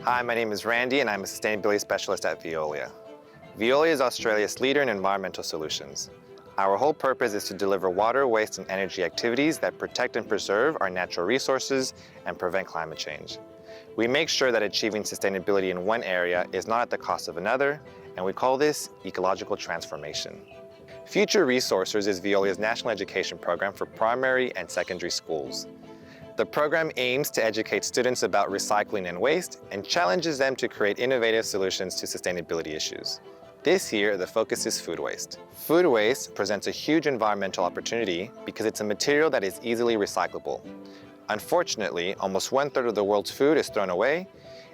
Hi, my name is Randy and I'm a Sustainability Specialist at Veolia. Veolia is Australia's leader in environmental solutions. Our whole purpose is to deliver water, waste and energy activities that protect and preserve our natural resources and prevent climate change. We make sure that achieving sustainability in one area is not at the cost of another, and we call this ecological transformation. Future Resources is Veolia's national education program for primary and secondary schools. The program aims to educate students about recycling and waste and challenges them to create innovative solutions to sustainability issues. This year, the focus is food waste. Food waste presents a huge environmental opportunity because it's a material that is easily recyclable. Unfortunately, almost 1/3 of the world's food is thrown away,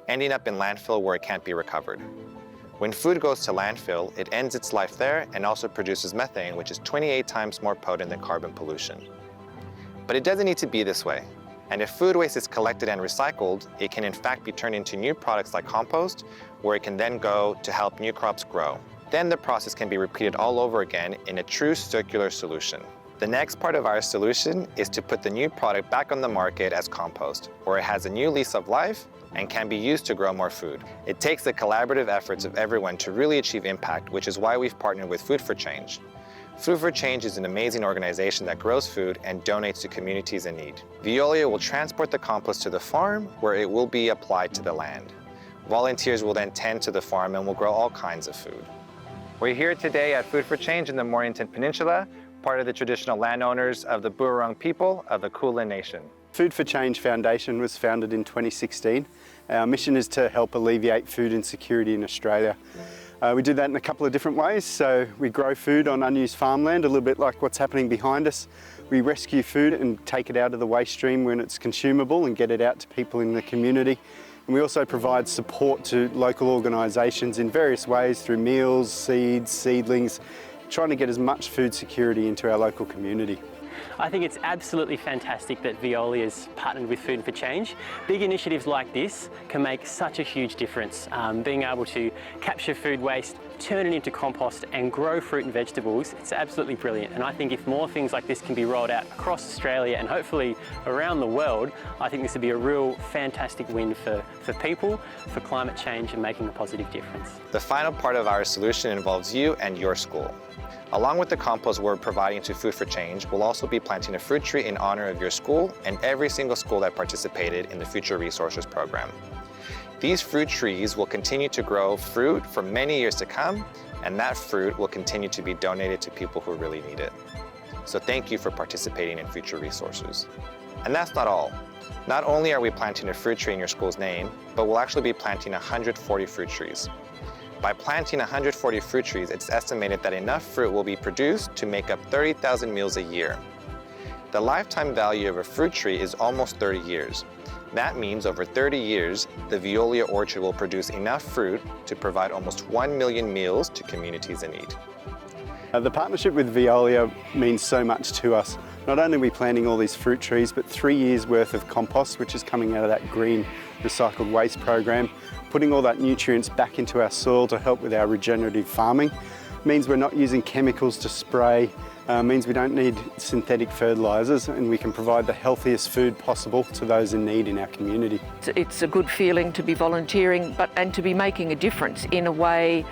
ending up in landfill where it can't be recovered. When food goes to landfill, it ends its life there and also produces methane, which is 28 times more potent than carbon pollution. But it doesn't need to be this way. And if food waste is collected and recycled, it can in fact be turned into new products like compost, where it can then go to help new crops grow. Then the process can be repeated all over again in a true circular solution. The next part of our solution is to put the new product back on the market as compost, where it has a new lease of life and can be used to grow more food. It takes the collaborative efforts of everyone to really achieve impact, which is why we've partnered with Food for Change. Food for Change is an amazing organization that grows food and donates to communities in need. Veolia will transport the compost to the farm where it will be applied to the land. Volunteers will then tend to the farm and will grow all kinds of food. We're here today at Food for Change in the Mornington Peninsula, part of the traditional landowners of the Burrung people of the Kulin Nation. Food for Change Foundation was founded in 2016. Our mission is to help alleviate food insecurity in Australia. We do that in a couple of different ways. So we grow food on unused farmland, a little bit like what's happening behind us. We rescue food and take it out of the waste stream when it's consumable and get it out to people in the community. And we also provide support to local organisations in various ways through meals, seeds, seedlings, trying to get as much food security into our local community. I think it's absolutely fantastic that Veolia has partnered with Food for Change. Big initiatives like this can make such a huge difference. Being able to capture food waste, turn it into compost and grow fruit and vegetables, it's absolutely brilliant. And I think if more things like this can be rolled out across Australia and hopefully around the world, I think this would be a real fantastic win for people, for climate change and making a positive difference. The final part of our solution involves you and your school. Along with the compost we're providing to Food for Change, we'll also be planting a fruit tree in honor of your school and every single school that participated in the Future Resources program. These fruit trees will continue to grow fruit for many years to come, and that fruit will continue to be donated to people who really need it. So thank you for participating in Future Resources. And that's not all. Not only are we planting a fruit tree in your school's name, but we'll actually be planting 140 fruit trees. By planting 140 fruit trees, it's estimated that enough fruit will be produced to make up 30,000 meals a year. The lifetime value of a fruit tree is almost 30 years. That means over 30 years, the Veolia Orchard will produce enough fruit to provide almost 1 million meals to communities in need. The partnership with Veolia means so much to us. Not only are we planting all these fruit trees, but 3 years worth of compost, which is coming out of that green recycled waste program. Putting all that nutrients back into our soil to help with our regenerative farming means we're not using chemicals to spray, means we don't need synthetic fertilisers, and we can provide the healthiest food possible to those in need in our community. It's a good feeling to be volunteering and to be making a difference in a way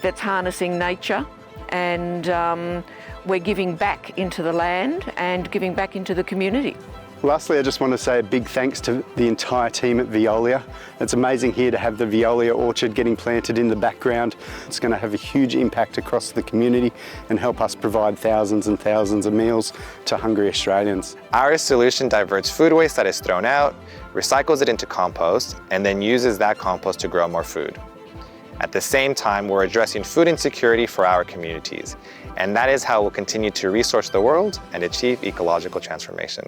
that's harnessing nature, and we're giving back into the land and giving back into the community. Lastly, I just want to say a big thanks to the entire team at Veolia. It's amazing here to have the Veolia Orchard getting planted in the background. It's going to have a huge impact across the community and help us provide thousands and thousands of meals to hungry Australians. Our solution diverts food waste that is thrown out, recycles it into compost, and then uses that compost to grow more food. At the same time, we're addressing food insecurity for our communities, and that is how we'll continue to resource the world and achieve ecological transformation.